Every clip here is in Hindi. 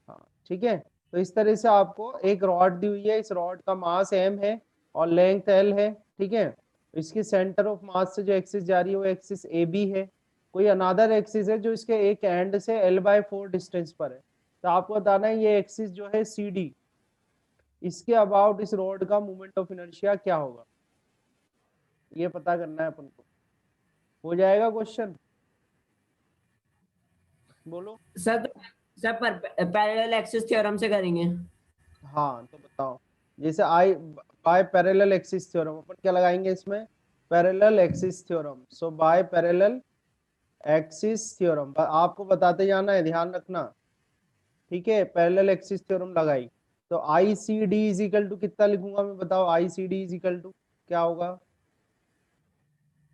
हाँ ठीक है। तो इस तरह से आपको एक रॉड दी हुई है, इस रॉड का मास m है और लेंथ l है, ठीक है। इसकी सेंटर ऑफ मास से जो एक्सिस जा रही है वो एक्सिस ए बी है। कोई अनादर एक्सिस है जो इसके एक एंड से l/4 डिस्टेंस पर है। तो आपको बताना है ये एक्सिस जो है सी डी, इसके अबाउट इस रॉड का मोमेंट ऑफ इनर्शिया क्या होगा, ये पता करना है अपन को। हो जाएगा क्वेश्चन, बोलो। Sir sir parallel axis theorem से करेंगे। हाँ तो बताओ। जैसे आई बाय पैरेलल एक्सिस थ्योरम, अपन क्या लगाएंगे इसमें, पैरेलल एक्सिस थ्योरम। सो बाय पैरेलल एक्सिस थ्योरम आपको बताते जाना है, ध्यान रखना, ठीक है। पैरेलल एक्सिस थ्योरम लगाई तो I C D is equal to कितना लिखूंगा मैं, बताओ। I C D is equal to क्या होगा।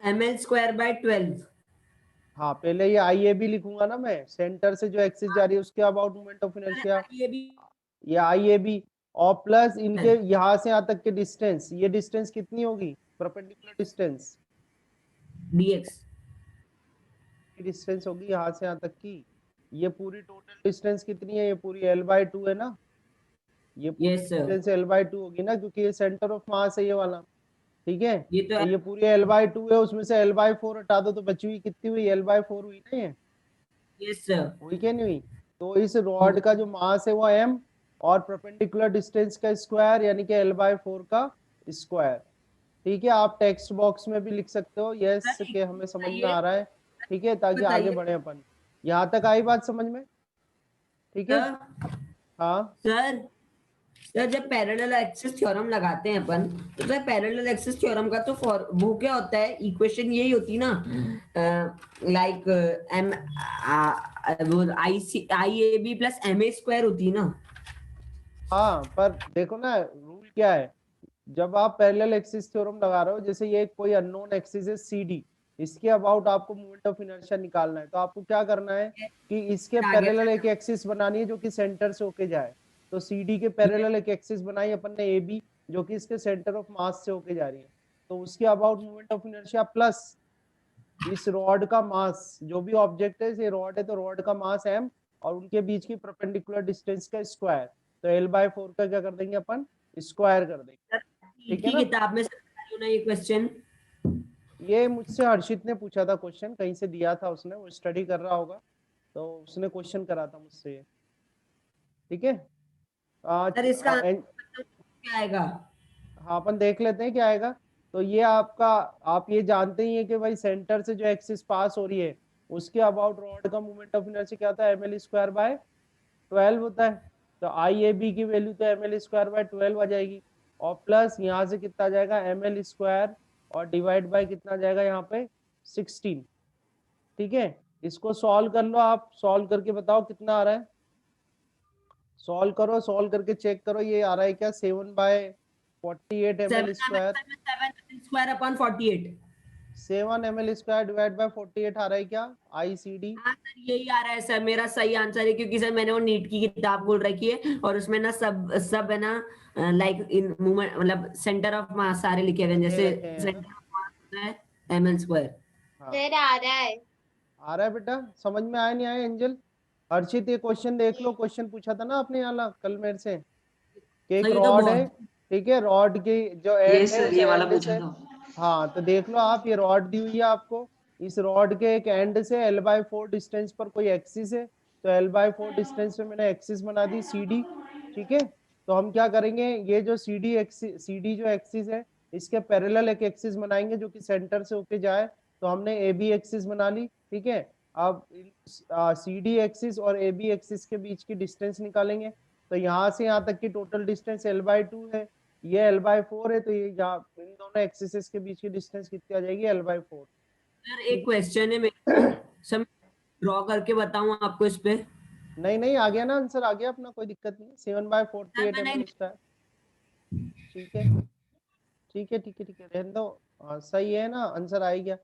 ml²/12। हाँ पहले ये आई ए बी लिखूंगा ना मैं, सेंटर से जो एक्सिस जा रही है उसके अबाउट मोमेंट ऑफ इनर्शिया, ये भी ये आई ए बी। और प्लस है इनके यहाँ से यहाँ तक के डिस्टेंस, ये डिस्टेंस कितनी होगी, परपेंडिकुलर डिस्टेंस, dx। की डिस्टेंस होगी यहाँ से यहाँ तक की। ये पूरी टोटल डिस्टेंस कितनी है, ये पूरी l/2 है ना, ये पूरी यस सर, डिस्टेंस l/2 होगी ना, क्योंकि ये सेंटर ऑफ मास है ये वाला, ठीक है। ये तो तो है। ये पूरी l/2 है, उसमें से l/4 हटा दो तो बची हुई कितनी हुई, l/4 हुई ना ये, यस सर। हुई क्या नहीं हुई। तो इस रॉड का जो मास है वो m और परपेंडिकुलर डिस्टेंस का स्क्वायर यानी कि l/4 का स्क्वायर, ठीक है। आप टेक्स्ट बॉक्स में भी लिख सकते हो यस सर के हमें समझ में बताइए, आ रहा है, ठीक है, ताकि आगे बताइए बढ़े अपन। यहाँ तक आई बात समझ में, ठीक है। सर। हाँ सर सर जब पैरेलल एक्सिस थ्योरम लगाते हैं अपन, तो सर पैरेलल एक्सिस थ्योरम का तो वो क्या होता है, इक्वेशन यही होती ना, लाइक एम वो I A B plus M A square होती है ना। हाँ, पर देखो ना रूल क्या है, जब आप पैरेलल एक्सिस थ्योरम लगा रहे हो, जैसे ये कोई अननोन एक्सिस है सी डी, इसके अबाउट आपको मोमेंट ऑफ इनर्शिया निकालना है, तो आपको क्या करना है कि इसके आ गया पैरेलल सर। एक एक्सिस बनानी है जो कि सेंटर से होके जाए। तो सी डी के पैरेलल एक एक्सिस बनाई अपन ने ए बी, जो कि इसके सेंटर ऑफ मास से होके जा रही है। तो उसके about moment of inertia plus इस रॉड का मास, जो भी ऑब्जेक्ट है, ये रॉड है तो रॉड का मास m और उनके बीच की परपेंडिकुलर डिस्टेंस का स्क्वायर, तो l/4 का क्या कर देंगे अपन, स्क्वायर कर देंगे, सर ठीक नीट है की ना। किताब में सर ना ये क्वेश्चन। ये मुझसे हर्षित ने पूछा था क्वेश्चन, कहीं से दिया था उसने, वो स्टडी कर रहा होगा, तो उसने क्वेश्चन करा था मुझसे ये, ठीक है। सर इसका आंसर क्या आएगा। हाँ अपन देख लेते हैं क्या आएगा। तो ये आपका, आप ये जानते ही हैं कि भाई सेंटर से जो एक्सिस पास हो रही है उसके अबाउट रॉड का मोमेंट ऑफ इनर्शिया क्या होता है, ml²/12 होता है। तो आई ए बी की वैल्यू तो ml²/12 आ जाएगी, और प्लस यहाँ से कितना आ जाएगा ml² और डिवाइड बाय कितना आ जाएगा यहाँ पे 16, ठीक है। इसको सॉल्व कर लो, आप सॉल्व करके बताओ कितना आ रहा है, सॉल्व करो, सॉल्व करके चेक करो ये आ रहा है क्या, 7/48 ml², 7/7/48। 7 ml² डिवाइड बाय 48 आ रहा है क्या, आई सी डी। हाँ सर यही आ रहा है सर, मेरा सही आंसर है, क्योंकि सर मैंने वो नीट की किताब खोल रखी है और उसमें ना सब सब है ना, लाइक इन मूवमेंट मतलब सेंटर ऑफ मास सारे लिखे हुए हैं, दे जैसे रखे हैं ना। सेंटर ऑफ मास होता है ml²। हाँ सर आ रहा है। आ रहा है बेटा, समझ में आया नहीं आया एंजल। हर्षित ये क्वेश्चन देख लो, क्वेश्चन पूछा था ना आपने यहाँ कल मेरे से, कि एक सर ये तो रॉड है, बहुत। ठीक है, रॉड की जो ये एंड है सर उस ये वाला एंड पूछा से, था। हाँ तो देख लो आप, ये रॉड दी हुई है आपको, इस रॉड के एक एंड से l/4 डिस्टेंस पर कोई एक्सिस है, तो l/4 डिस्टेंस पे मैंने एक्सिस बना दी सी डी, ठीक है। तो हम क्या करेंगे, ये जो सी डी जो एक्सिस है इसके पैरेलल एक एक्सिस बनाएंगे जो कि सेंटर से होके जाए, तो हमने ए बी एक्सिस बना ली, ठीक है। अब सी डी एक्सिस और ए बी एक्सिस के बीच की डिस्टेंस निकालेंगे, तो यहाँ से यहाँ तक की टोटल डिस्टेंस l/2 है, ये l/4 है, तो ये यहाँ इन दोनों एक्सिस के बीच की डिस्टेंस कितनी आ जाएगी, l/4, सर एक ठीक। क्वेश्चन है मेरे को, सर ड्रॉ करके बताऊं आपको इस पे। नहीं नहीं आ गया ना आंसर, आ गया अपना, कोई दिक्कत नहीं, सर 7/48 मैंने ml², ठीक है ठीक है ठीक है ठीक है, रहने दो। सही है ना, आंसर आ ही गया।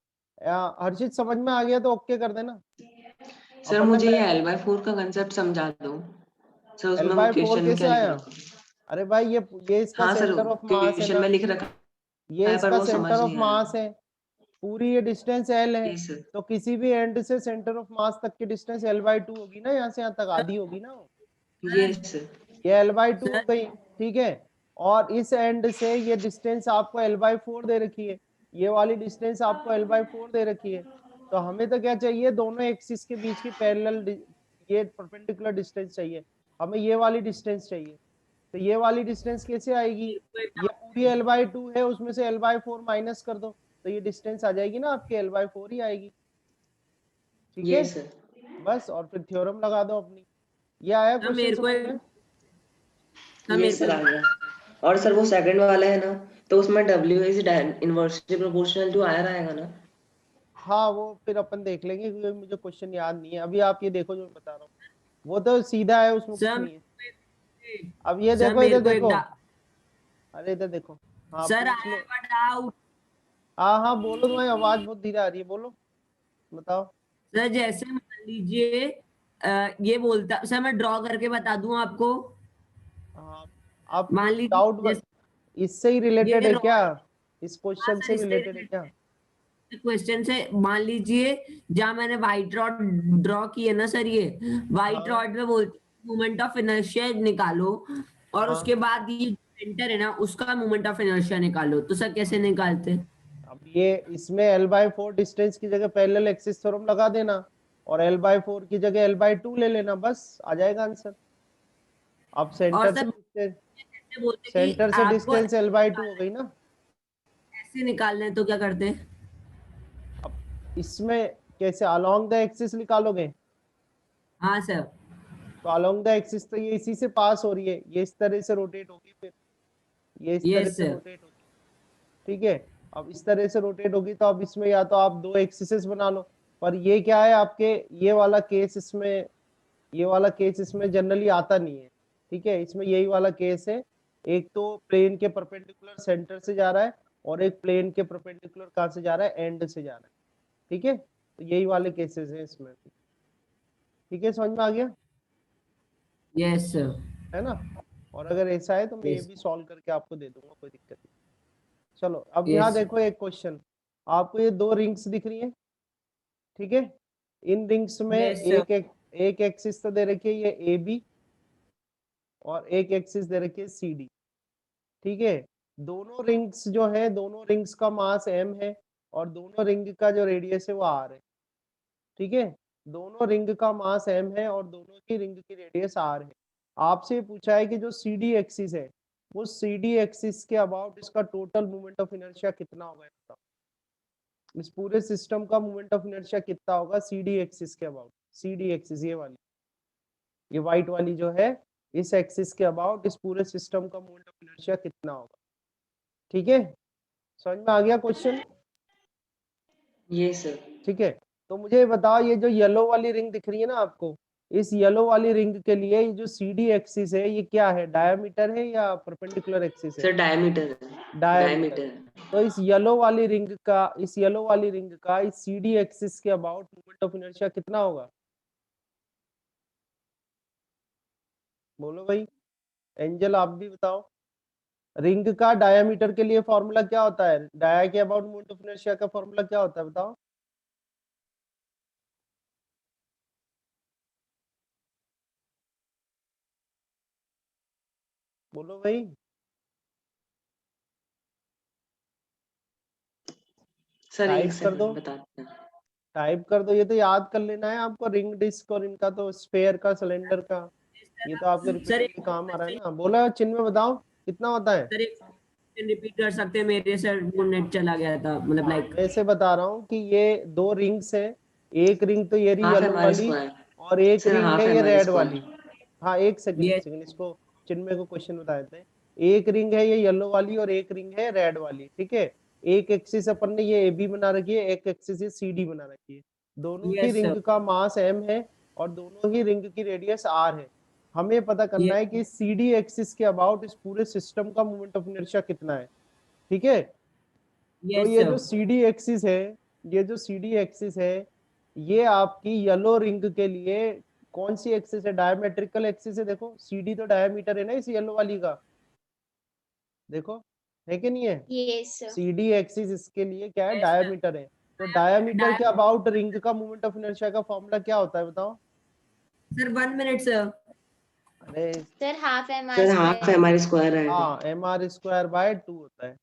हर्षित समझ में आ गया तो ओके कर देना। सर अपन ने मुझे ये l/4 का कंसेप्ट समझा दो सर, उसमें वो l/4 क्वेश्चन में कैसे क्या लिख आया, रखा है। अरे भाई ये इसका हाँ सर सेंटर ऑफ मास है क्वेश्चन ना, में लिख रखा ये है पर इसका वो सेंटर समझ ऑफ नहीं आया। मास है, पूरी ये डिस्टेंस l है, जी सर। तो किसी भी एंड से सेंटर ऑफ मास तक की डिस्टेंस l/2 होगी ना, यहाँ से यहाँ तक आधी होगी ना, Yes, sir. ये L/2 हो सर गई, ठीक है। और इस एंड से ये डिस्टेंस आपको L/4 दे रखी है, ये वाली डिस्टेंस आपको L/4 दे रखी है। तो हमें तो क्या चाहिए, दोनों एक्सिस के बीच की पैरेलल ये परपेंडिकुलर डिस्टेंस चाहिए, हमें ये वाली डिस्टेंस चाहिए। तो ये वाली डिस्टेंस कैसे आएगी, ये पूरी L/2 है, उसमें से L/4 माइनस कर दो, तो ये डिस्टेंस आ जाएगी ना आपकी L/4 ही आएगी, ठीक है। Yes, sir. बस, और फिर थ्योरम लगा दो अपनी। ये आया सर क्वेश्चन मेरे को समझ में? सर मेरे Yes, sir, को आ गया। और सर वो सेकंड वाला है ना, तो उसमें W is inversely proportional to R आएगा ना? हाँ, वो फिर अपन देख लेंगे, क्योंकि मुझे क्वेश्चन याद नहीं है अभी। आप ये देखो जो मैं बता रहा हूँ, वो तो सीधा है, उसमें कुछ सर नहीं है। अब ये सर देखो, मेरे इधर को देखो, अरे इधर देखो, हाँ सर पूछ आई लो। Have a doubt. हाँ हाँ बोलो, तुम्हारी आवाज बहुत धीरे आ रही है, बोलो, बताओ। सर जैसे मान लीजिए ये बोलता, सर मैं ड्रॉ करके बता दूं आपको। हाँ, आप मान लीजिए डाउट जैसे इससे ही रिलेटेड ये है क्या, रॉड, इस हाँ क्वेश्चन सर से इससे रिलेटेड है क्या? क्वेश्चन से मान लीजिए, जहां मैंने व्हाइट रॉड ड्रॉ की है ना सर, ये व्हाइट हाँ रॉड में बोलते मोमेंट ऑफ इनर्शिया निकालो, और हाँ, उसके बाद ये सेंटर है ना उसका मोमेंट ऑफ इनर्शिया निकालो। तो सर कैसे निकालते हैं? अब ये इसमें L/4 डिस्टेंस की जगह पैरेलल एक्सिस थ्योरम लगा देना, और L/4 की जगह L/2 ले लेना, बस आ जाएगा आंसर। अब और सेंटर से सर डिस्टेंस, कैसे बोलते हैं कि सेंटर से आपको डिस्टेंस L/2 हो गई ना। ऐसे निकालना है तो क्या करते हैं? अब इसमें कैसे अलोंग द एक्सिस निकालोगे, हाँ सर। तो अलोंग द एक्सिस तो ये इसी से पास हो रही है, ये इस तरह से रोटेट होगी, फिर ये इस तरह यस से सर। रोटेट होगी, ठीक है। अब इस तरह से रोटेट होगी, तो अब इसमें या तो आप दो एक्सिसेस बना लो, पर ये क्या है आपके, ये वाला केस इसमें, ये वाला केस इसमें जनरली आता नहीं है, ठीक है। इसमें यही वाला केस है, एक तो प्लेन के परपेंडिकुलर सेंटर से जा रहा है, और एक प्लेन के परपेंडिकुलर कहाँ से जा रहा है, एंड से जा रहा है, ठीक है। तो यही वाले केसेस हैं इसमें, ठीक है, समझ में आ गया, यस सर। है ना। और अगर ऐसा है तो मैं ये यस भी सॉल्व करके आपको दे दूंगा, कोई दिक्कत नहीं। चलो अब यहाँ यस देखो एक क्वेश्चन, आपको ये दो रिंग्स दिख रही है, ठीक है। इन रिंग्स में यस सर। एक एक्सिस तो दे रखी है ये ए बी, और एक एक्सिस दे रखी है सी डी, ठीक है। दोनों रिंग्स जो है, दोनों रिंग्स का मास m है, और दोनों रिंग का जो रेडियस है वो r है, ठीक है। दोनों रिंग का मास m है, और दोनों की रिंग की रेडियस r है। आपसे पूछा है कि जो सी डी एक्सिस है, वो सी डी एक्सिस के अबाउट इसका टोटल मोमेंट ऑफ इनर्शिया कितना होगा, बताओ। इस पूरे सिस्टम का मोमेंट ऑफ इनर्शिया कितना होगा सी डी एक्सिस के अबाउट, सी डी एक्सिस ये वाली, ये व्हाइट वाली जो है, इस एक्सिस के अबाउट इस पूरे सिस्टम का मोमेंट ऑफ इनर्शिया कितना होगा, ठीक है। समझ में आ गया क्वेश्चन? Yes, sir. ठीक है। तो मुझे बताओ, ये जो येलो वाली रिंग दिख रही है ना आपको, इस येलो वाली रिंग के लिए ये जो सी डी एक्सिस है, ये क्या है, डायमीटर है या परपेंडिकुलर एक्सिस है? Sir, diameter है। डायमीटर। Diameter है। तो इस येलो वाली रिंग का, इस येलो वाली रिंग का इस सी डी एक्सिस के अबाउट मोमेंट ऑफ इनर्शिया कितना होगा, बोलो भाई। एंजल आप भी बताओ, रिंग का डायमीटर के लिए फॉर्मूला क्या होता है, डाया के अबाउट मोमेंट ऑफ इनर्शिया का फॉर्मूला क्या होता है, बताओ। बोलो भाई। सर एक टाइप कर दो, सेकंड बताते हैं। टाइप कर दो, ये तो याद कर लेना है आपको, रिंग डिस्क और इनका तो स्फेयर का, सिलेंडर का, ये तो आपके सर रिपीटिंग में काम आ रहा है ना। बोलो चिन्ह में बताओ कितना होता है। सर एक रिपीट कर सकते हैं? मेरे सर वो नेट चला गया था, मतलब हाँ, लाइक। मैं ऐसे बता रहा हूँ कि ये दो रिंग्स हैं, एक रिंग तो ये रही हाफ येलो एम आर वाली, स्क्वायर। और एक सर रिंग हाफ है ये एम आर रेड वाली। स्क्वायर। हाँ एक सेकंड, एक ये सेकंड, इसको चिन्मय को क्वेश्चन बता देते हैं। एक रिंग है ये येलो वाली, और एक रिंग है रेड वाली, ठीक है। एक एक्सिस अपन ने ये ए बी बना रखी है, एक एक्सिस ये सी डी बना रखी है। दोनों ही यस सर। रिंग का मास m है, और दोनों ही रिंग की रेडियस r है। हमें पता करना ये है कि सी डी एक्सिस के अबाउट इस पूरे सिस्टम का मोमेंट ऑफ इनर्शिया कितना है, ठीक है। तो यस ये सर। जो सी डी एक्सिस है, ये जो सी डी एक्सिस है, ये आपकी येलो रिंग के लिए कौन सी एक्सिस है, डायमेट्रिकल एक्सिस है। देखो सी डी तो डायमीटर है ना इस येलो वाली का, देखो है कि नहीं है। Yes sir. C D axis इसके लिए क्या है, यस सर। डायमीटर है। तो डायमीटर के अबाउट रिंग का मोमेंट ऑफ इनर्शिया का फॉर्मूला क्या होता है, बताओ। Sir 1 minute sir. अरे sir half M sir R half square. M R square आएगा। हाँ mr² होता है,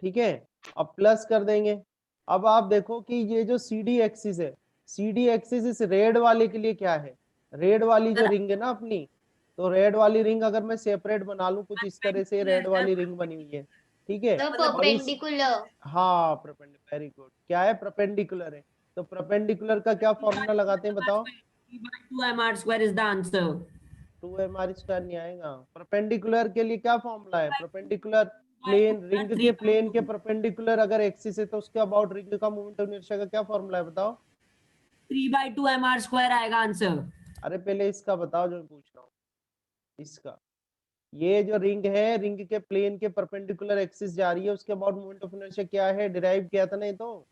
ठीक है। अब प्लस कर देंगे। अब आप देखो कि ये जो CD एक्सिस है, CD एक्सिस इस रेड वाले के लिए क्या है, रेड वाली जो रिंग है ना अपनी, तो रेड वाली रिंग अगर मैं सेपरेट बना लूं कुछ इस तरह से, रेड वाली रिंग बनी हुई है, ठीक है। तो और इस परपेंडिकुलर। हाँ परपेंडिकुलर, वेरी गुड, क्या है परपेंडिकुलर है, तो परपेंडिकुलर का क्या फॉर्मूला लगाते हैं बताओ। 2mr² is the answer. 2mr² नहीं आएगा, परपेंडिकुलर के लिए क्या फॉर्मूला है, परपेंडिकुलर प्लेन, रिंग के प्लेन के परपेंडिकुलर अगर एक्सिस है तो उसके अबाउट रिंग का मोमेंट ऑफ इनर्शिया का क्या फॉर्मूला है बताओ। 3/2mr² आएगा आंसर। अरे पहले इसका बताओ जो मैं पूछ रहा हूँ, इसका, ये जो रिंग है, रिंग के प्लेन के परपेंडिकुलर एक्सिस जा रही है, उसके अबाउट मोमेंट ऑफ इनर्शिया क्या है, डिराइव किया था ना ये तो,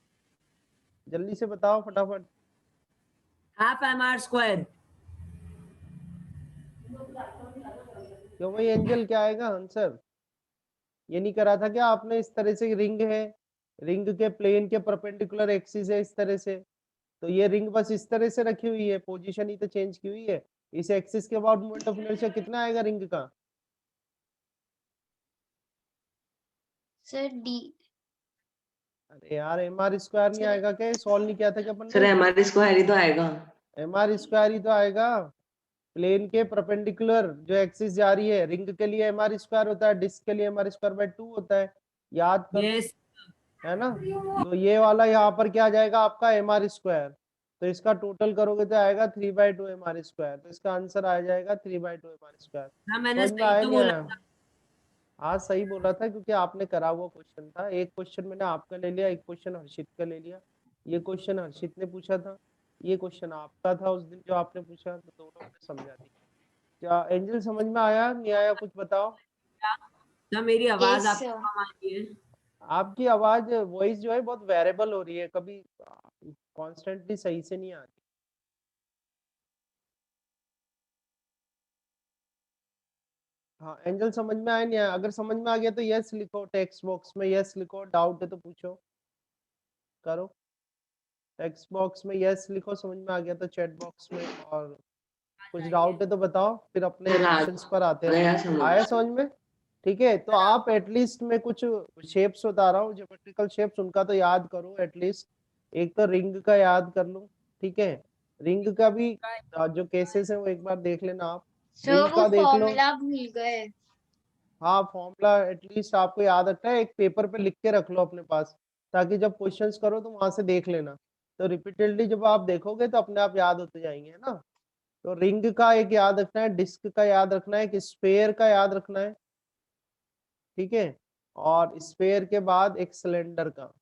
जल्दी से बताओ फटाफट। Half mr²। क्यों भाई एंजल, क्या आएगा आंसर, ये नहीं करा था क्या आपने, इस तरह से रिंग है, रिंग के प्लेन के परपेंडिकुलर एक्सिस है इस तरह से, तो ये रिंग बस इस तरह से रखी हुई है, पोजीशन ही तो चेंज की हुई है, इस एक्सिस के अबाउट मोमेंट ऑफ इनर्शिया कितना आएगा रिंग का। Sir D. अरे यार mr² नहीं आएगा क्या, सॉल्व नहीं किया था क्या अपन सर ने, एम आर स्क्वायर ही तो आएगा। mr² ही तो आएगा, प्लेन के परपेंडिकुलर जो एक्सिस जा रही है, रिंग के लिए mr² होता है, डिस्क के लिए mr²/2 होता है, याद करो, यस। है ना। तो ये वाला यहाँ पर क्या आ जाएगा आपका mr², तो इसका टोटल करोगे तो आएगा 3/2 mr², तो इसका आंसर आ जाएगा 3/2 mr²। हाँ मैंने समझ में सही आया तो नहीं बोला आया। था। हाँ सही बोला था, क्योंकि आपने करा हुआ क्वेश्चन था, एक क्वेश्चन मैंने आपका ले लिया, एक क्वेश्चन हर्षित का ले लिया, ये क्वेश्चन हर्षित ने पूछा था, ये क्वेश्चन आपका था उस दिन जो आपने पूछा, तो दोनों ने समझा दी। क्या एंजल समझ में आया नहीं आया कुछ बताओ। तो मेरी आवाज Yes, आपको sir. कम आ रही है। आपकी आवाज वॉइस जो है बहुत वेरिएबल हो रही है, कभी कॉन्स्टेंटली सही से नहीं आ रही। हाँ एंजल समझ में आया नहीं आया, अगर समझ में आ गया तो यस लिखो, टेक्स्ट बॉक्स में यस लिखो, डाउट है तो पूछो करो, टेक्स्ट बॉक्स में यस लिखो समझ में आ गया तो चैट बॉक्स में, और कुछ डाउट है तो बताओ, फिर अपने सर आ क्वेश्चंस पर आते हैं गया अपन। समझ। आया समझ में, ठीक है। तो आप एटलीस्ट में कुछ शेप्स बता रहा हूँ, ज्योमेट्रिकल शेप्स, उनका तो याद करो एटलीस्ट, एक तो रिंग का याद कर लो, ठीक है, रिंग का भी जो केसेस है वो एक बार देख लेना आप, सर रिंग वो का देख लो। फॉर्मूला भूल गए। हाँ फॉर्मूला एटलीस्ट आपको याद रखना है, एक पेपर पे लिख के रख लो अपने पास, ताकि जब क्वेश्चंस करो तो वहां से देख लेना, तो रिपीटेडली जब आप देखोगे तो अपने आप याद होते जाएंगे, है ना। तो रिंग का एक याद रखना है, डिस्क का याद रखना है, एक स्फेयर का याद रखना है, ठीक है, और स्फेयर के बाद एक सिलेंडर का,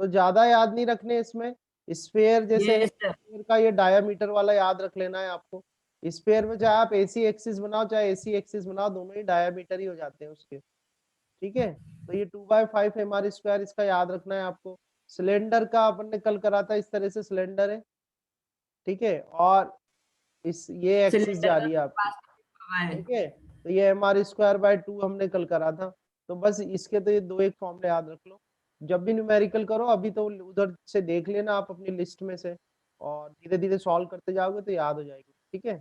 तो ज्यादा याद नहीं रखने इसमें। स्फेयर जैसे है, यस सर। स्फेयर का ये डायामीटर वाला याद रख लेना है आपको, स्फेयर में चाहे आप AC एक्सिस बनाओ चाहे AC एक्सिस बनाओ, दोनों ही डायामीटर ही हो जाते हैं उसके, ठीक है। तो ये 2/5 mr², इसका याद रखना है आपको। सिलेंडर का अपन ने कल करा था, इस तरह से सिलेंडर है, ठीक है, और इस ये एक्सिस सिलेंडर जा का रही है आपकी, पास हुआ है। ठीक है, तो ये mr²/2 हमने कल करा था, तो बस इसके तो ये दो एक फॉर्मूले याद रख लो, जब भी न्यूमेरिकल करो अभी तो उधर से देख लेना आप अपनी लिस्ट में से, और धीरे धीरे सॉल्व करते जाओगे तो याद हो जाएगी, ठीक है।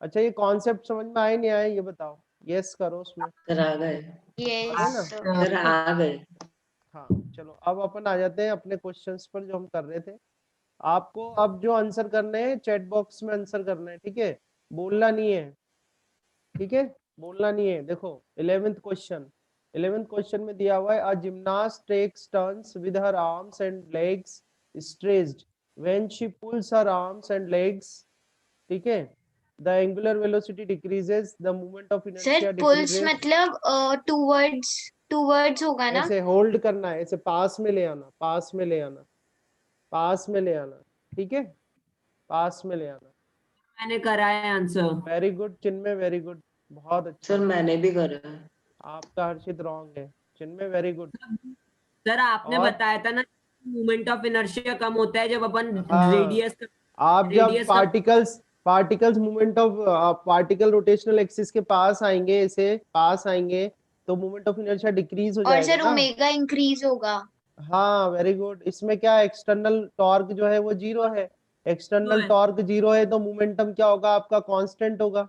अच्छा ये कॉन्सेप्ट समझ में आए नहीं आए ये बताओ, यस करो उसमें, सर आ गए। आ गए ना, यस सर। सर आ गए। हाँ चलो अब अपन आ जाते हैं अपने क्वेश्चंस पर जो हम कर रहे थे। आपको अब जो आंसर करने हैं चैट बॉक्स में आंसर करना है, ठीक है, बोलना नहीं है, ठीक है, बोलना नहीं है। देखो 11th क्वेश्चन में दिया हुआ है, a gymnast takes turns with her arms and legs stretched when she pulls her arms and legs, ठीक है, the angular velocity decreases, the moment of sir inertia pulls decreases. मतलब टूवर्ड्स होगा ना। ऐसे होल्ड करना है, ऐसे पास में ले आना, पास में ले आना, पास में ले आना, ठीक है, पास में ले आना। मैंने करा है आंसर। वेरी गुड चिन्मय, वेरी गुड, बहुत सर अच्छा। मैंने भी करा है। आपका हर्षित रॉन्ग है, चिन्मय वेरी गुड। सर आपने और बताया था ना, मोमेंट ऑफ इनर्शिया कम होता है जब अपन हाँ, रेडियस आप जब रेडियस का। Particles movement of particle rotational axis के पास आएंगे, ऐसे पास आएंगे, तो मूवमेंट ऑफ इनर्शिया डिक्रीज हो और जाएगा सर ना। ओमेगा इंक्रीज होगा। हाँ वेरी गुड, इसमें क्या एक्सटर्नल टॉर्क जो है वो जीरो है, एक्सटर्नल है। टॉर्क जीरो है तो मोमेंटम क्या होगा आपका, कांस्टेंट होगा,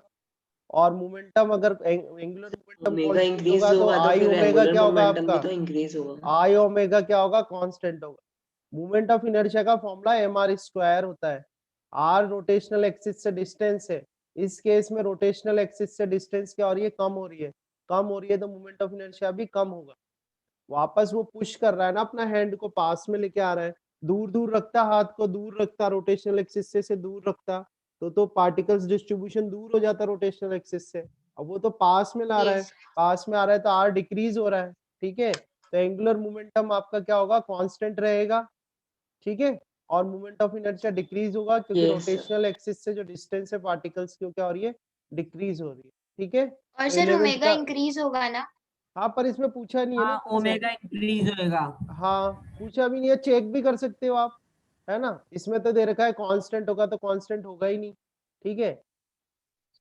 और मोमेंटम अगर angular momentum omega constant increase होगा तो होगा तो आई फिर ओमेगा एंगुलर क्या होगा मोमेंटम भी आपका, तो इंक्रीज होगा। आई ओमेगा क्या होगा, कांस्टेंट होगा। मोमेंट ऑफ इनर्शिया का फॉर्मूला mr² होता है। r रोटेशनल एक्सिस से डिस्टेंस है, इस केस में रोटेशनल एक्सिस से डिस्टेंस क्या हो रही है, कम हो रही है। कम हो रही है तो मोमेंट ऑफ इनर्शिया भी कम होगा। वापस वो पुश कर रहा है ना, अपना हैंड को पास में लेके आ रहा है, दूर दूर रखता, हाथ को दूर रखता, रोटेशनल एक्सिस से दूर रखता तो पार्टिकल्स डिस्ट्रीब्यूशन दूर हो जाता रोटेशनल एक्सिस से। अब वो तो पास में ला रहा है, Yes. पास में आ रहा है तो r डिक्रीज हो रहा है। ठीक है, तो एंगुलर मोमेंटम आपका क्या होगा, कांस्टेंट रहेगा। ठीक है, और मोमेंट ऑफ इनर्शिया डिक्रीज होगा क्योंकि Yes, sir. रोटेशनल एक्सिस से जो डिस्टेंस है पार्टिकल्स की, क्या हो रही है, डिक्रीज हो रही है। ठीक है, और तो सर 11th ओमेगा का, इंक्रीज होगा ना? हाँ पर इसमें पूछा नहीं है ना हाँ तुमसे। ओमेगा इंक्रीज होएगा। हाँ पूछा भी नहीं है, चेक भी कर सकते हो आप, है ना। इसमें तो दे रखा है कांस्टेंट होगा, तो कांस्टेंट होगा ही नहीं। ठीक है,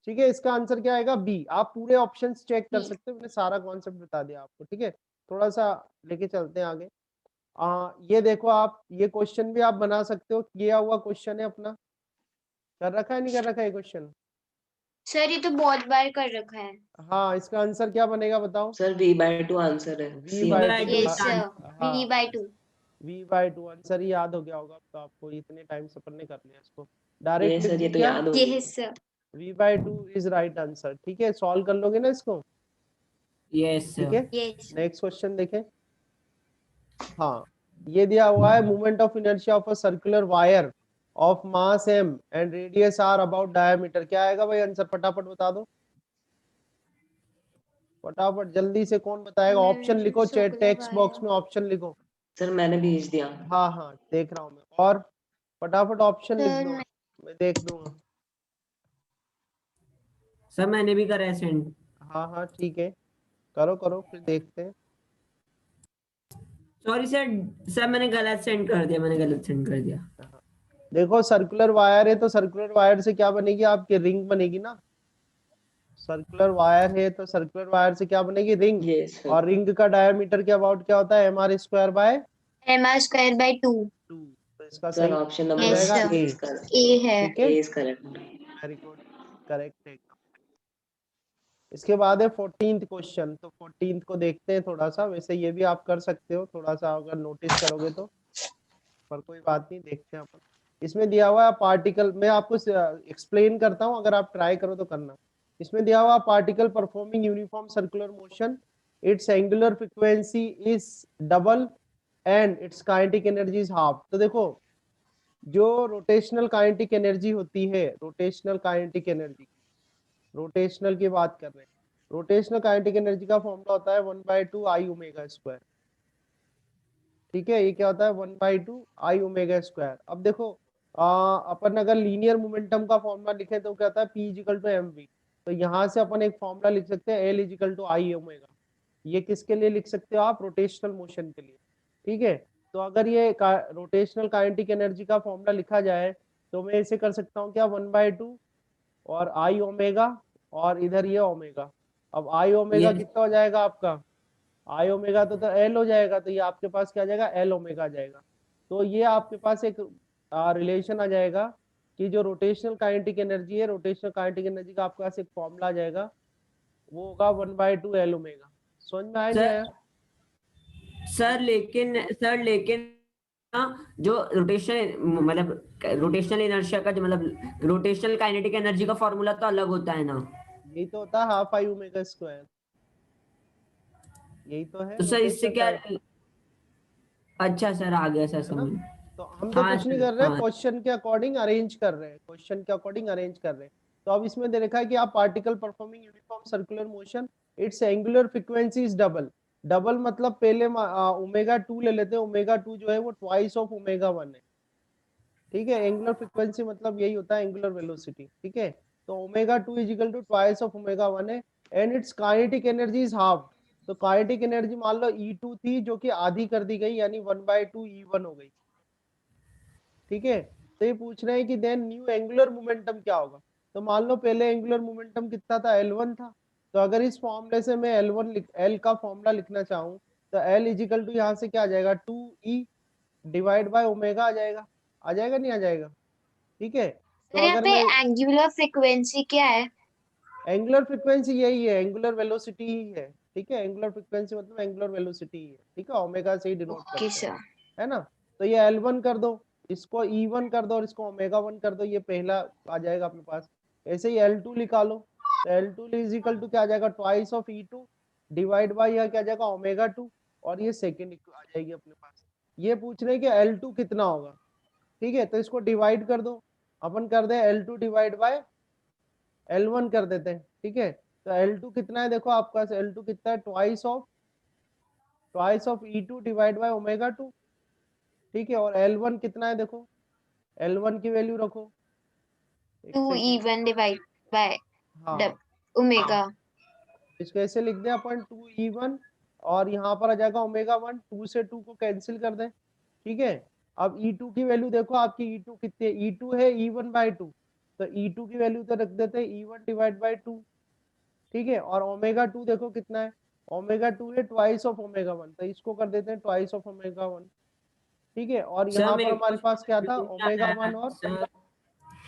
ठीक है, इसका आंसर क्या आएगा, बी। आप पूरे ऑप्शंस चेक कर Yes. सकते हो, मैंने सारा कॉन्सेप्ट बता दिया आपको। ठीक है, थोड़ा सा लेके चलते हैं आगे। ये देखो आप, ये क्वेश्चन भी आप बना सकते हो, किया हुआ क्वेश्चन है अपना, कर रखा है नहीं कर रखा है क्वेश्चन। सर ये तो बहुत बार कर रखा है। हाँ, इसका आंसर क्या बनेगा बताओ, सर v/2 आंसर है, v see by by two. two yes sir, हाँ, v/2। v/2 आंसर ही याद हो गया होगा तो आपको, इतने टाइम से अपन ने कर लिया इसको, ये डायरेक्ट लिख सर, ये दूं तो क्या, याद हो गई। Yes sir. v/2 is right answer. ठीक है, सॉल्व कर लोगे ना इसको। यस ठीक है, यस। नेक्स्ट क्वेश्चन देखें। हाँ, ये दिया हुआ है, movement of inertia of a circular wire of mass m and radius r about diameter. क्या आएगा भाई आंसर, फटाफट बता दो, फटाफट जल्दी से, कौन बताएगा, ऑप्शन लिखो, चैट टेक्स्ट बॉक्स में ऑप्शन लिखो। सर मैंने भेज दिया। हाँ हाँ देख रहा हूँ मैं, और फटाफट ऑप्शन लिख दो, सर मैं देख दूंगा। सर मैंने भी करा है सेंड। हाँ हाँ ठीक है, करो करो फिर देखते हैं। सॉरी सर, सर मैंने गलत सेंड कर दिया, मैंने गलत सेंड कर दिया। हाँ। देखो सर्कुलर वायर है तो सर्कुलर वायर से क्या बनेगी, आपकी रिंग बनेगी ना। सर्कुलर वायर है तो सर्कुलर वायर से क्या बनेगी, रिंग। Yes sir. और रिंग का डायमीटर के अबाउट क्या होता है, mr²/2। 2। तो इसका सर सही ऑप्शन हो नंबर यस जाएगा sir, A. C is correct. A है। ठीक है, A is correct. Very good, correct है। इसके बाद है 14th क्वेश्चन, तो 14th को देखते हैं थोड़ा सा, वैसे ये भी आप कर सकते हो थोड़ा सा अगर नोटिस करोगे तो, पर कोई बात नहीं, देखते हैं अपन। इसमें दिया हुआ है पार्टिकल, मैं आपको एक्सप्लेन करता हूँ, अगर आप ट्राई करो तो करना। इसमें दिया हुआ particle performing uniform circular motion, it's angular frequency is double and it's kinetic energy is half. तो देखो, जो रोटेशनल काइनेटिक एनर्जी होती है, रोटेशनल काइनेटिक एनर्जी, रोटेशनल की बात कर रहे हैं, रोटेशनल काइनेटिक एनर्जी का फॉर्मूला होता है 1/2 I ओमेगा स्क्वायर। ठीक है, ये क्या होता है, 1/2 I ओमेगा स्क्वायर। अब देखो, अपन अगर लीनियर मोमेंटम का फॉर्मूला लिखें तो क्या होता है, P=mv। तो यहाँ से अपन एक फॉर्मूला लिख सकते हैं L=I ओमेगा। ये किसके लिए लिख सकते हो आप, रोटेशनल मोशन के लिए। ठीक है, तो अगर ये रोटेशनल काइनेटिक एनर्जी का फॉर्मूला लिखा जाए तो मैं इसे कर सकता हूँ क्या, 1/2 और I ओमेगा, और इधर ये ओमेगा। अब I ओमेगा यस कितना हो जाएगा आपका, आई ओमेगा तो एल हो जाएगा, तो ये आपके पास क्या आ जाएगा, एल ओमेगा आ जाएगा। तो ये आपके पास एक रिलेशन आ जाएगा कि जो रोटेशनल काइनेटिक एनर्जी है, रोटेशनल काइनेटिक एनर्जी का आपके पास एक फॉर्मूला आ जाएगा, वो होगा 1/2 L ओमेगा। समझ में आया नहीं सर, आया। सर लेकिन जो रोटेशन मतलब रोटेशनल इनर्शिया का जो मतलब रोटेशनल काइनेटिक एनर्जी का फॉर्मूला तो अलग होता है ना। यही तो होता है 1/2 I ओमेगा स्क्वायर, यही तो है तो सर इससे रोटेशनल क्या, काइनेटिक, अच्छा सर आ गया सर है ना। समझ। तो हम तो हाँ कुछ नहीं सर कर रहे, हाँ। क्वेश्चन के अकॉर्डिंग अरेंज कर रहे हैं, क्वेश्चन के अकॉर्डिंग अरेंज कर रहे हैं। तो अब इसमें दे रखा है कि आप particle performing uniform circular motion, it's angular frequency is double. Double मतलब पहले ओमेगा 2 ले लेते हैं, ओमेगा 2 जो है वो ट्वाइस ऑफ ओमेगा 1 है। ठीक है, एंगुलर फ्रीक्वेंसी मतलब यही होता है एंगुलर वेलोसिटी। ठीक है, तो ओमेगा 2 = ट्वाइस ऑफ ओमेगा 1 है, and it's kinetic energy is half. तो काइनेटिक एनर्जी मान लो E2 थी, जो कि आधी कर दी गई, यानी 1/2 E1 हो गई। ठीक है, तो ये पूछ रहे हैं कि देन न्यू एंगुलर मोमेंटम क्या होगा। तो मान लो पहले एंगुलर मोमेंटम कितना था, L1 था। तो अगर इस फॉर्मूले से मैं L का फॉर्मूला लिखना चाहूँ तो L यहाँ से क्या आ जाएगा, 2E/ओमेगा आ जाएगा नहीं आ जाएगा। ठीक है, तो सर यहाँ अगर पे मैं एंगुलर फ्रीक्वेंसी क्या है? एंगुलर फ्रीक्वेंसी यही है, एंगुलर वेलोसिटी ही है, ठीक है। एंगुलर फ्रीक्वेंसी मतलब एंगुलर वेलोसिटी ही है, ठीक है, ओमेगा से ही डिनोट ओके करते हैं, सर। है ना। तो ये L1 कर दो, इसको E1 कर दो और इसको ओमेगा 1 कर दो, ये पहला आ जाएगा अपने पास। ऐसे ही L2 निकालो, तो L2 इज इक्वल टू क्या आ जाएगा, twice of E2 divide by यह क्या आ जाएगा ओमेगा 2, और ये सेकेंड आ जाएगी अपने पास। ये पूछ रहे हैं कि L2 कितना होगा, ठीक है। तो इसको डिवाइड कर दो, अपन कर दे L2 डिवाइड बाय L1 कर देते हैं, ठीक है। तो L2 कितना है, देखो आपका L2 कितना है, twice of E2 divide by omega 2, ठीक है। और L1 कितना है, देखो L1 की वैल्यू रखो, एक 2 सेकेंड। E1 डिवाइड बाय हाँ, ओमेगा। इसको ऐसे लिख दे अपन 2E1, और यहाँ पर आ जाएगा ओमेगा 1, 2 से 2 को कैंसिल कर दें, ठीक है। अब E2 की वैल्यू देखो आपकी, E2 कितनी है, E2 है E1 बाय 2, तो E2 की वैल्यू तो रख देते हैं E1 डिवाइड बाय 2, ठीक है। और ओमेगा 2 देखो कितना है, ओमेगा 2 है ट्वाइस ऑफ ओमेगा 1, तो इसको कर देते हैं ट्वाइस ऑफ ओमेगा 1, ठीक है। और सर यहाँ पर मेरे को हमारे पास क्या समझ था, में नहीं ओमेगा आया 1 और सर।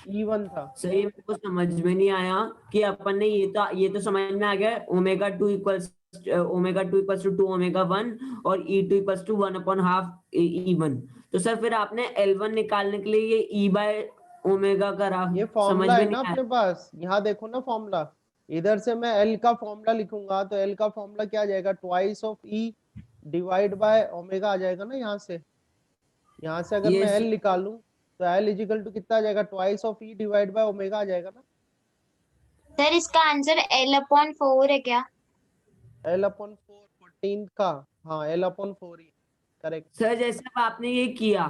E1 था। सर ये मेरे को समझ में नहीं आया कि अपन ने ये तो समझ में आ गया ओमेगा 2 इक्वल्स टू ओमेगा 1 और E2 इक्वल्स टू 1/2 E1। तो सर फिर आपने L1 निकालने के लिए ये E बाय ओमेगा करा, ये समझ फॉर्मूला में है ना नहीं आया। अपने पास, यहाँ देखो ना फॉर्मूला, इधर से मैं L का फॉर्मूला लिखूंगा, तो L का फॉर्मूला क्या आ जाएगा, twice of E divide by omega आ जाएगा ना। यहाँ से अगर ये मैं L सर निकालूं, तो L इजिकल टू कितना आ जाएगा, twice of E divide by omega आ जाएगा ना। सर इसका आंसर L/4 है क्या? L/4 14 का, हाँ L/4 ही, करेक्ट। सर जैसे अब आपने ये किया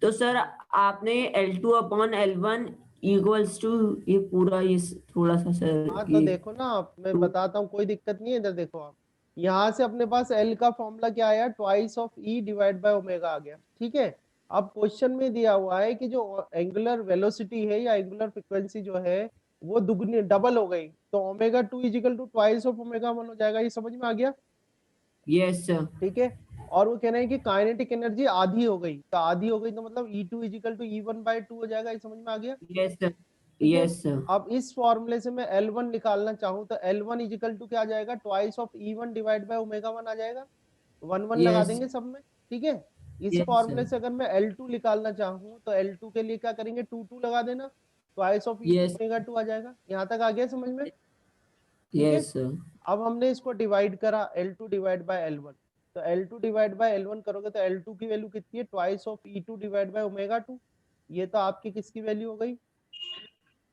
तो सर आपने L2/L1 इक्वल्स टू ये पूरा ये थोड़ा सा सर हाँ तो ये देखो ना आप, मैं 2। बताता हूँ, कोई दिक्कत नहीं है, इधर देखो आप, यहाँ से अपने पास L का फॉर्मूला क्या आया, twice of E divide by omega आ गया, ठीक है। अब क्वेश्चन में दिया हुआ है कि जो एंगुलर वेलोसिटी है या एंगुलर फ्रिक्वेंसी जो है वो दुगनी डबल हो गई, तो omega 2 equal to twice of omega 1 हो जाएगा, ये समझ में आ गया, यस सर। ठीक है। और वो कह रहे हैं कि काइनेटिक एनर्जी आधी हो गई, तो आधी हो गई तो मतलब E2 is equal to E1 bye 2 हो जाएगा, ये समझ में आ गया, यस सर। ठीक है। Yes sir. अब इस फॉर्मूले से मैं L1 निकालना चाहूँ, तो L1 इजिकल टू क्या आ जाएगा, twice of E1 divide by omega 1 आ जाएगा, 1 1 लगा यस। देंगे सब में, ठीक है। इस यस फॉर्मूले सर। से अगर मैं L2 निकालना चाहूँ, तो L2 के लिए क्या करेंगे, 2 2 लगा देना, twice of E yes. Omega 2 आ जाएगा। यहाँ तक आ गया समझ में, ठीक है। Yes sir. अब हमने इसको डिवाइड करा L2 डिवाइड बाय L1, तो L2 डिवाइड बाय L1 करोगे तो L2 की वैल्यू कितनी है, twice of E2 divide by omega 2, ये तो आपकी किसकी वैल्यू हो गई,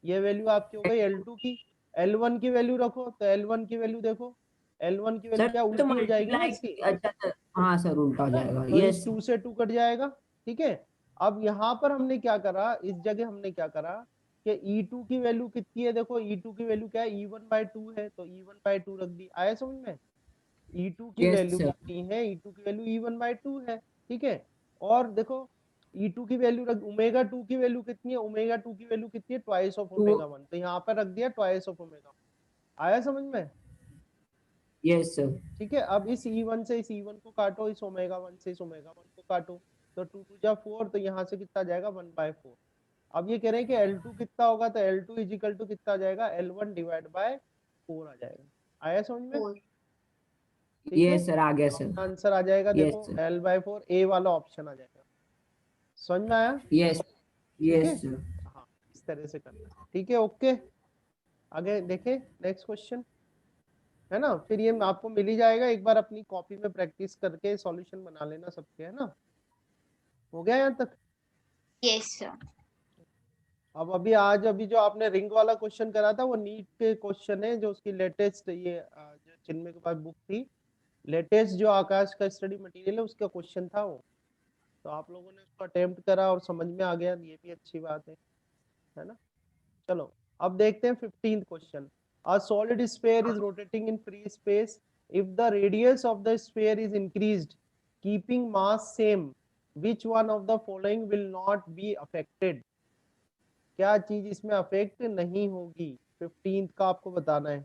ये वैल्यू आपकी हो गई L2 की। L1 की वैल्यू रखो, तो L1 की वैल्यू देखो, L1 की वैल्यू सर क्या तो उल्टी हो जाएगी ना मल्टीप्लाई इसकी, अच्छा सर। हाँ सर उल्टा हो जाएगा। तो इस यस। 2 से 2 कट जाएगा, ठीक है। अब यहाँ पर हमने क्या करा, इस जगह हमने क्या करा कि E2 की वैल्यू कितनी है, देखो E2 की वैल्यू क्या है, E1 बाय 2 है, तो E1 बाय 2 रख दी, आया समझ में। E2 की यस वैल्यू सर। कितनी है, E2 की वैल्यू E1 बाय 2 है, ठीक है। और देखो E2 की वैल्यू रख, ओमेगा 2 की वैल्यू कितनी है, ओमेगा 2 की वैल्यू कितनी है, ट्वाइस ऑफ टू। ओमेगा 1, तो यहाँ पर रख दिया ट्वाइस ऑफ ओमेगा 1, आया समझ में, यस सर। ठीक है। अब इस E1 से इस E1 को काटो, इस ओमेगा 1 से इस ओमेगा 1 को काटो, तो 2 2 जा 4, तो यहाँ से कितना जाएगा 1 बाय 4। अब ये कह रहे हैं कि L2 कितना होगा, तो L2 इजिकल टू कितना आ जाएगा, L1 डिवाइड बाय 4 आ जाएगा, आया समझ में, 4। ठीक है। यस सर आ गया सर। अपना आंसर आ जाएगा, यस देखो सर। L बाय 4 ए वाला ऑप्शन आ जाएगा, समझ में आया, यस। ठीक है। Yes sir. हाँ, इस तरह से करना है, ठीक है, ओके। आगे देखें, नेक्स्ट क्वेश्चन, है ना। फिर ये आपको मिल ही जाएगा, एक बार अपनी कॉपी में प्रैक्टिस करके सॉल्यूशन बना लेना सबके, है ना। हो गया यहाँ तक। Yes sir. अब अभी जो आपने रिंग वाला क्वेश्चन करा था, वो नीट के क्वेश्चन है, जो उसकी लेटेस्ट ये जो चिन्मय के पास बुक थी, लेटेस्ट जो आकाश का स्टडी मटेरियल है उसका क्वेश्चन था वो, तो आप लोगों ने उसको अटेम्प्ट करा और समझ में आ गया, ये भी अच्छी बात है ना। चलो अब देखते हैं 15th question. A solid sphere is rotating in free space, if the radius of the sphere is increased keeping mass same, which one of the following will not be affected, क्या चीज इसमें अफेक्ट नहीं होगी, 15th का आपको बताना है।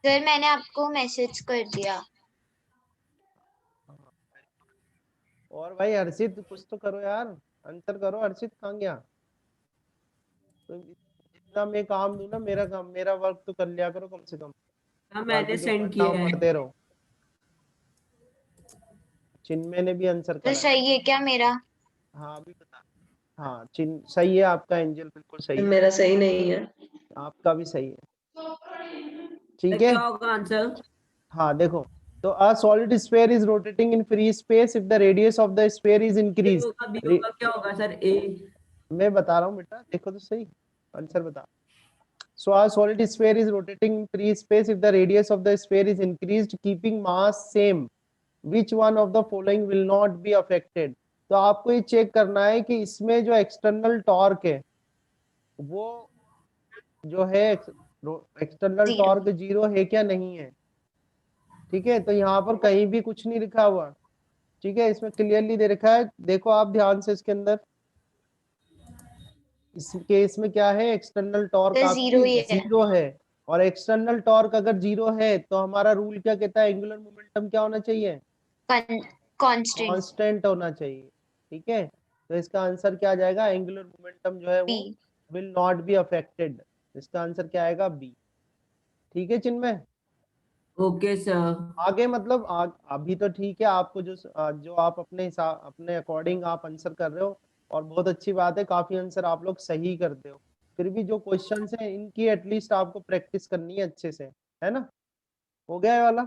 सर मैंने आपको मैसेज कर दिया। और भाई हर्षित कुछ तो करो यार, आंसर करो, हर्षित कहाँ गया, तो जितना मैं काम दूं ना, मेरा वर्क तो कर लिया करो कम से कम, सर मैंने बाकी जो सेंड पढ़ना किया हो है। पढ़ते रहो। चिन्मय ने भी आंसर तो करा है। सही है क्या मेरा? हाँ अभी बता। हाँ सही है आपका, एंजल बिल्कुल सही है, मेरा सही नहीं है। आपका भी सही है। सर ठीक है। क्या होगा आंसर? हाँ देखो, तो a solid sphere is rotating in free space if the radius of the sphere is A increased। होगा, बी होगा, क्या होगा सर? ए। मैं बता रहा हूँ बेटा, देखो तो सही, आंसर बता। So a solid sphere is rotating in free space if the radius of the sphere is increased keeping mass same, which one of the following will not be affected। तो आपको ये चेक करना है कि इसमें जो एक्सटर्नल टॉर्क है वो जो है एक्सटर्नल जीरो। टॉर्क जीरो है क्या नहीं है। ठीक है, तो यहाँ पर कहीं भी कुछ नहीं लिखा हुआ, ठीक है, इसमें क्लियरली दे रखा है, देखो आप ध्यान से इसके अंदर। इस केस में क्या है, एक्सटर्नल टॉर्क तो आपकी जीरो ही है। जीरो है, और एक्सटर्नल टॉर्क अगर जीरो है तो हमारा रूल क्या कहता है, एंगुलर मोमेंटम क्या होना चाहिए, कांस्टेंट। कांस्टेंट होना चाहिए। ठीक है, तो इसका आंसर क्या आ जाएगा, एंगुलर मोमेंटम जो है बी। वो विल नॉट बी अफेक्टेड। इसका आंसर क्या आएगा, बी। ठीक है चिन्मय। Okay sir. आगे मतलब अभी तो ठीक है, आपको जो आप अपने हिसाब अपने अकॉर्डिंग आप आंसर कर रहे हो, और बहुत अच्छी बात है, काफी आंसर आप लोग सही करते हो। फिर भी जो क्वेश्चंस हैं इनकी एटलीस्ट आपको प्रैक्टिस करनी है अच्छे से, है ना। हो गया है वाला।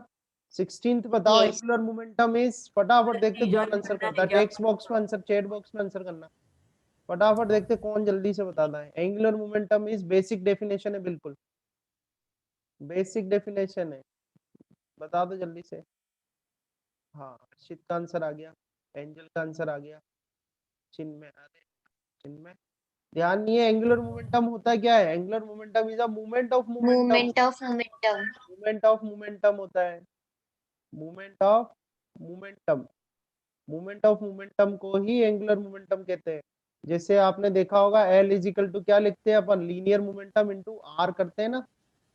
16th बताओ, यस। एंगुलर मोमेंटम इज, फटाफट देखते कौन रिजॉइन आंसर करना करता है है, क्या? टेक्स्ट बॉक्स में आंसर, चैट बॉक्स में आंसर करना, फटाफट देखते कौन जल्दी से बताता है। Angular momentum is basic definition है, बिल्कुल बेसिक डेफिनेशन है, बता दो जल्दी से। हाँ अर्षित का आंसर आ गया, एंजल का आंसर आ गया, चिन्मय, अरे चिन्मय ध्यान नहीं है। एंगुलर मोमेंटम होता क्या है, angular momentum is a movement of momentum, movement of momentum. Movement of momentum होता है, movement of momentum, movement of momentum को ही एंगुलर मोमेंटम कहते हैं। जैसे आपने देखा होगा एल इज इक्वल टू क्या लिखते हैं अपन, लीनियर मोमेंटम इनटू आर करते हैं ना।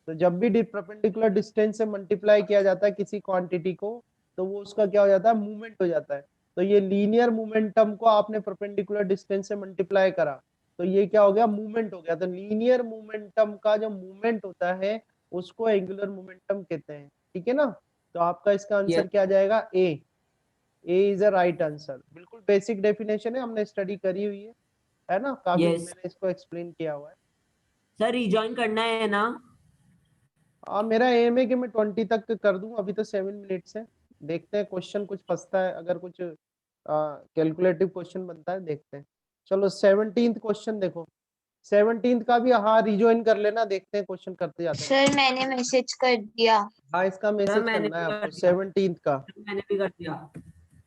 तो जब भी परपेंडिकुलर डिस्टेंस से मल्टीप्लाई किया जाता है किसी क्वांटिटी को, तो वो उसका क्या हो जाता है, मूवमेंट हो जाता है। तो ये लीनियर मोमेंटम को आपने परपेंडिकुलर डिस्टेंस से मल्टीप्लाई करा, तो ये क्या हो गया, मूवमेंट हो गया। तो लीनियर मोमेंटम का जो मूवमेंट होता है उसको एंगुलर मोमेंटम कहते हैं। ठीक है ना, तो आपका इसका आंसर क्या आ जाएगा, ए इज अ राइट आंसर। बिल्कुल बेसिक डेफिनेशन है, हमने स्टडी करी हुई है ना, काफी यस मैंने इसको एक्सप्लेन किया हुआ है। सर, रिजॉइन करना है ना? मेरा एम है कि मैं 20 तक कर दूं, अभी तो 7 मिनट्स है। देखते हैं क्वेश्चन कुछ फंसता है, अगर कुछ कैलकुलेटिव क्वेश्चन बनता है देखते हैं। चलो 17th क्वेश्चन देखो, 17th का भी हाँ रिजॉइन कर लेना, देखते हैं क्वेश्चन करते जाते हैं। सर मैंने मैसेज कर दिया। हाँ इसका सर मैसेज मैंने करना है भी कर आपको दिया। 17th का। मैंने भी कर दिया।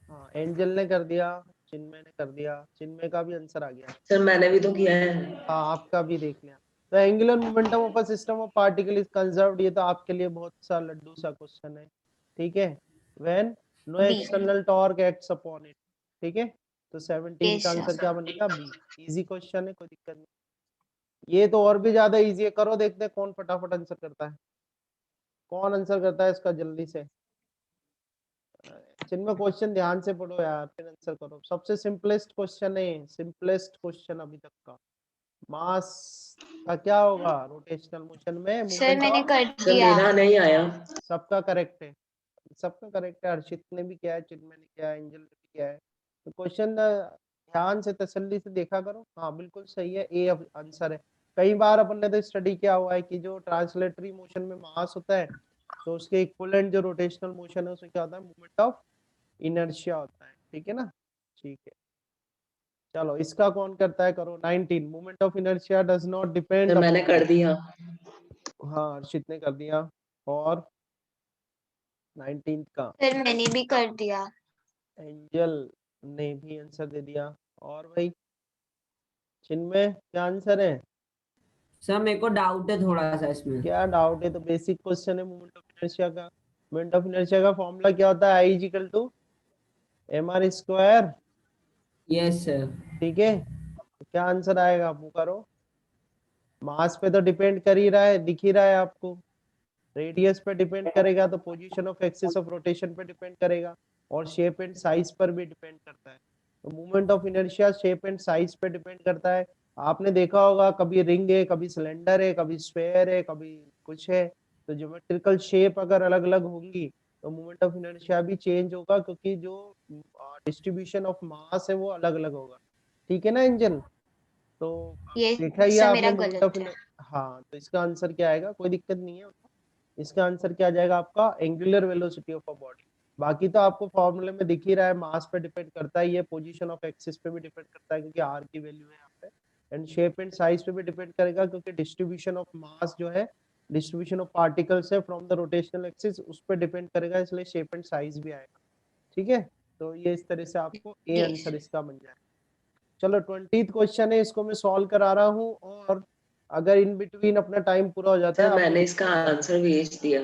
हाँ एंजल ने कर दिया, चिन्मय ने कर दिया, चिन्मय का भी आंसर आ गया। सर मैंने भी तो किया है। हाँ आपका भी देख लिया। तो angular momentum of a system of particle is conserved, ये तो आपके लिए बहुत सा लड्डू सा क्वेश्चन है। ठीक है, when no be. External torque acts upon it. ठीक है, तो 17 का यस आंसर सर। क्या बनेगा, बी। इजी क्वेश्चन है, कोई दिक्कत नहीं। ये तो और भी ज्यादा इजी है, करो देखते हैं कौन फटाफट आंसर करता है, कौन आंसर करता है इसका जल्दी से। जिनमें क्वेश्चन ध्यान से पढ़ो यार, फिर आंसर करो। सबसे सिंपलेस्ट क्वेश्चन है, सिंपलेस्ट क्वेश्चन अभी तक का। मास का क्या होगा रोटेशनल मोशन में, सर मूवमेंट मैंने ऑफ। कर सर दिया। मेरा नहीं आया। सबका करेक्ट है, सबका करेक्ट है, हर्षित ने भी किया है, चिन्मय ने किया है, एंजल ने भी किया है। तो क्वेश्चन ध्यान से तसल्ली से देखा करो। हाँ बिल्कुल सही है, ए आंसर है। कई बार अपन ने तो स्टडी किया हुआ है कि जो ट्रांसलेटरी मोशन में मास होता है, तो उसके इक्विवेलेंट जो रोटेशनल मोशन है उसमें क्या होता है, मूवमेंट ऑफ इनर्शिया होता है। ठीक है ना, ठीक है। चलो इसका कौन करता है, करो 19, movement of inertia does not depend sir मैंने अपॉन। कर दिया। हाँ अर्षित ने कर दिया, और 19 का सर मैंने भी कर दिया। एंजल ने भी आंसर दे दिया। और भाई चिन्मय क्या आंसर है, सर मेरे को डाउट है थोड़ा सा इसमें। क्या डाउट है, तो बेसिक क्वेश्चन है मूवमेंट ऑफ इनर्शिया का। मूवमेंट ऑफ इनर्शिया का फॉर्मूला क्या होता है, I is equal to mr square. Yes sir. ठीक है, तो क्या आंसर आएगा, आप वो करो। मास पे तो डिपेंड कर ही रहा है, दिख ही रहा है आपको। रेडियस पे डिपेंड करेगा तो position of axis of rotation पे डिपेंड करेगा, और शेप एंड साइज पर भी डिपेंड करता है। तो movement of inertia shape and size पे डिपेंड करता है, आपने देखा होगा कभी रिंग है, कभी सिलेंडर है, कभी स्फेयर है, कभी कुछ है, तो ज्योमेट्रिकल शेप अगर अलग अलग होंगी तो मोमेंट ऑफ इनर्शिया भी चेंज होगा, क्योंकि जो डिस्ट्रीब्यूशन ऑफ मास है वो अलग अलग होगा। ठीक है ना एंजल? तो ये देखा ही है सब आपने मेरा मोमेंट ऑफ गलत है। हाँ, तो इसका आंसर क्या आएगा? कोई दिक्कत नहीं है, इसका आंसर क्या आ जाएगा आपका? Angular velocity of a body. बाकी तो आपको फॉर्मूले में दिख ही रहा है, मास पे डिपेंड करता है, ये पोजीशन ऑफ एक्सिस पे भी डिपेंड करता है क्योंकि आर की वैल्यू है यहाँ पे, एंड शेप एंड साइज पे भी डिपेंड करेगा क्योंकि डिस्ट्रीब्यूशन ऑफ मास जो है, डिस्ट्रीब्यूशन ऑफ पार्टिकल्स है फ्रॉम द रोटेशनल एक्सिस, उस पर डिपेंड करेगा, इसलिए शेप एंड साइज भी आएगा। ठीक है, तो ये इस तरह से आपको ए यस आंसर इसका बन जाएगा। चलो 20th क्वेश्चन है, इसको मैं सॉल्व करा रहा हूँ, और अगर इन बिटवीन अपना टाइम पूरा हो जाता है सर आप मैंने मुझे इसका कॉल कर आंसर भेज दिया।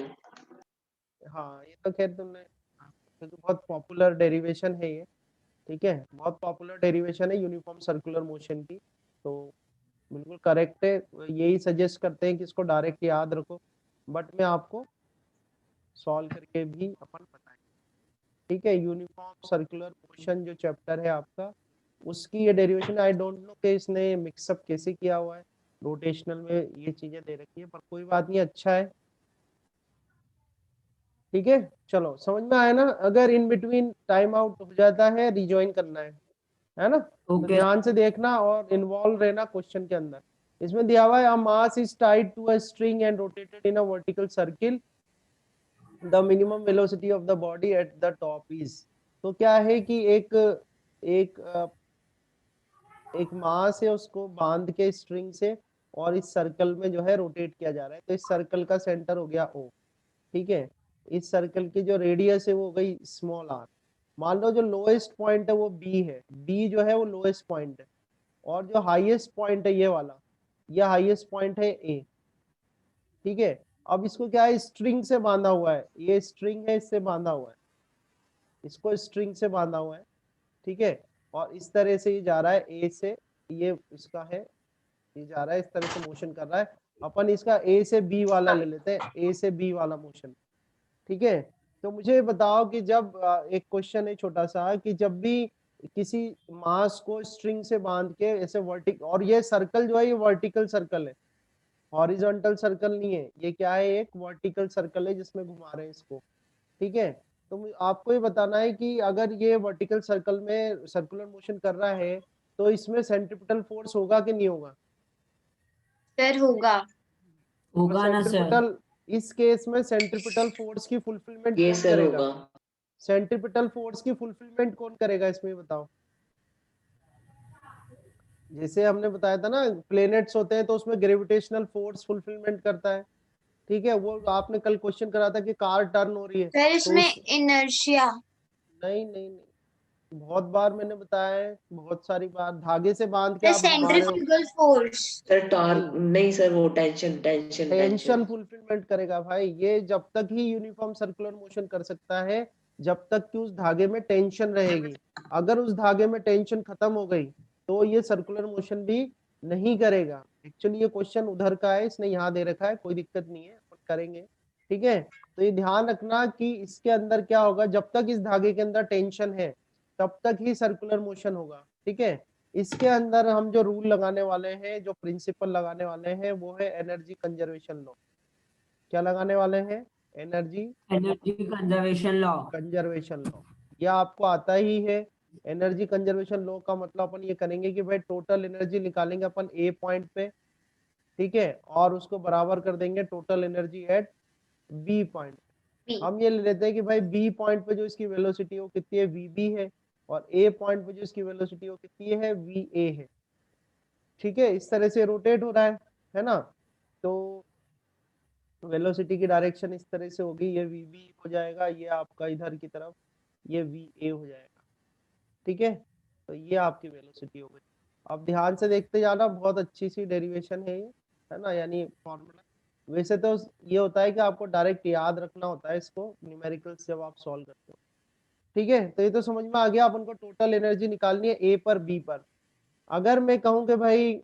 हाँ, ये तो खैर तुमने, क्योंकि बहुत पॉपुलर डेरिवेशन है ये। ठीक है, बहुत पॉपुलर डेरिवेशन है यूनिफॉर्म सर्कुलर मोशन की, तो बिल्कुल करेक्ट है। यही सजेस्ट करते हैं कि इसको डायरेक्ट याद रखो, बट मैं आपको सॉल्व करके भी अपन बताएंगे। ठीक है, यूनिफॉर्म सर्कुलर मोशन जो चैप्टर है आपका, उसकी ये डेरिवेशन, आई डोंट नो कि इसने मिक्सअप कैसे किया हुआ है, रोटेशनल में ये चीजें दे रखी है, पर कोई बात नहीं, अच्छा है। ठीक है, चलो समझ में आया ना? अगर इन बिटवीन टाइम आउट हो जाता है, रिज्वाइन करना है ना? तो ओके ध्यान से देखना और इन्वॉल्व रहना क्वेश्चन के अंदर। इसमें दिया हुआ है a mass is tied to a string and rotated in a vertical circle, the minimum velocity of the body at the top is. तो क्या है कि एक एक मास है, उसको बांध के स्ट्रिंग से, और इस सर्कल में जो है रोटेट किया जा रहा है, तो इस सर्कल का सेंटर हो गया ओ। ठीक है, इस सर्कल की जो रेडियस है वो हो गई स्मॉल आर। मान लो जो लोएस्ट पॉइंट है वो बी है, बी जो है वो लोएस्ट पॉइंट है, और जो हाईएस्ट पॉइंट है ये वाला, ये हाईएस्ट पॉइंट है ए। ठीक है, अब इसको क्या है, स्ट्रिंग से बांधा हुआ है, ये स्ट्रिंग है, इससे बांधा हुआ है, इसको स्ट्रिंग से बांधा हुआ है। ठीक है, और इस तरह से ये जा रहा है ए से, ये इसका है, ये जा रहा है इस तरह से मोशन कर रहा है। अपन इसका ए से बी वाला ले लेते हैं, ए से बी वाला मोशन। ठीक है, तो मुझे बताओ कि जब एक क्वेश्चन है छोटा सा, कि जब भी किसी मास को स्ट्रिंग से बांध के ऐसे वर्टिकल, और ये सर्कल जो है ये वर्टिकल सर्कल है, हॉरिजॉन्टल सर्कल नहीं है, ये क्या है, एक वर्टिकल सर्कल है जिसमें घुमा रहे हैं इसको। ठीक है, तो आपको ये बताना है कि अगर ये वर्टिकल सर्कल में सर्कुलर मोशन कर रहा है, तो इसमें सेंट्रिपिटल फोर्स होगा कि नहीं होगा? सर होगा। होगा ना सर। सेंट्रिपिटल, इस केस में सेंट्रिपिटल फोर्स की फुलफिलमेंट ये कौन सर करेगा? होगा। सेंट्रिपिटल फोर्स की फुलफिलमेंट कौन करेगा इसमें, बताओ? जैसे हमने बताया था ना, प्लेनेट्स होते हैं तो उसमें ग्रेविटेशनल फोर्स फुलफिलमेंट करता है। ठीक है, वो आपने कल क्वेश्चन करा था कि कार टर्न हो रही है, सर तो इसमें उस इनर्शिया। नहीं नहीं नहीं, बहुत बार मैंने बताया है, बहुत सारी बार, धागे से बांध के सर आप घुमा रहे हो। Centrifugal force. सर टॉर्क नहीं, नहीं सर, वो tension tension tension. Tension fulfilment करेगा भाई, ये जब तक ही यूनिफॉर्म सर्कुलर मोशन कर सकता है जब तक कि उस धागे में टेंशन रहेगी। अगर उस धागे में टेंशन खत्म हो गई तो ये सर्कुलर मोशन भी नहीं करेगा। एक्चुअली ये क्वेश्चन उधर का है, इसने यहाँ दे रखा है, कोई दिक्कत नहीं है, अपन करेंगे। ठीक है, तो ये ध्यान रखना कि इसके अंदर क्या होगा, जब तक इस धागे के अंदर टेंशन है तब तक ही सर्कुलर मोशन होगा। ठीक है, इसके अंदर हम जो रूल लगाने वाले हैं, जो प्रिंसिपल लगाने वाले हैं, वो है एनर्जी कंजर्वेशन लॉ। क्या लगाने वाले हैं? Energy energy conservation law. Conservation law, यह आपको आता ही है। एनर्जी कंजर्वेशन लॉ का मतलब अपन ये करेंगे कि भाई टोटल एनर्जी निकालेंगे अपन ए पॉइंट पे, ठीक है, और उसको बराबर कर देंगे total energy at B point. हम ये ले लेते हैं कि भाई बी पॉइंट पे जो इसकी वेलोसिटी है वो कितनी है, वी बी है, और ए पॉइंट पे जो इसकी वेलोसिटी है वो कितनी है, वी ए है। ठीक है, इस तरह से रोटेट हो रहा है ना? तो वेलोसिटी की डायरेक्शन इस तरह से होगी, ये वी बी हो जाएगा, ये आपका इधर की तरफ ये वी ए हो जाएगा। ठीक है, तो ये आपकी वेलोसिटी हो गई। अब ध्यान से देखते जाना, बहुत अच्छी सी डेरिवेशन है ये, है ना, यानी फॉर्मूला। वैसे तो ये होता है कि आपको डायरेक्ट याद रखना होता है इसको न्यूमेरिकल्स जब आप सॉल्व करते हो। ठीक है, तो ये तो समझ में आ गया, अपन को टोटल एनर्जी निकालनी है ए पर बी पर। अगर मैं कहूँ कि भाई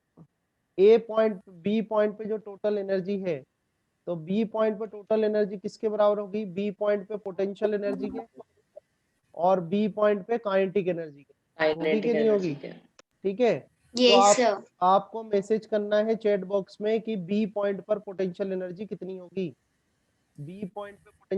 ए पॉइंट बी पॉइंट पे जो टोटल एनर्जी है, तो बी पॉइंट पे टोटल एनर्जी किसके बराबर होगी, बी पॉइंट पे पोटेंशियल एनर्जी के, और बी पॉइंट पे काइनेटिक एनर्जी के, होगी कि काइनेटिक नहीं होगी? एनर्जी क्या? ठीक है, Yes, sir. आपको मैसेज करना है चैट बॉक्स में कि बी पॉइंट पर पोटेंशियल एनर्जी कितनी होगी। बी पॉइंट पे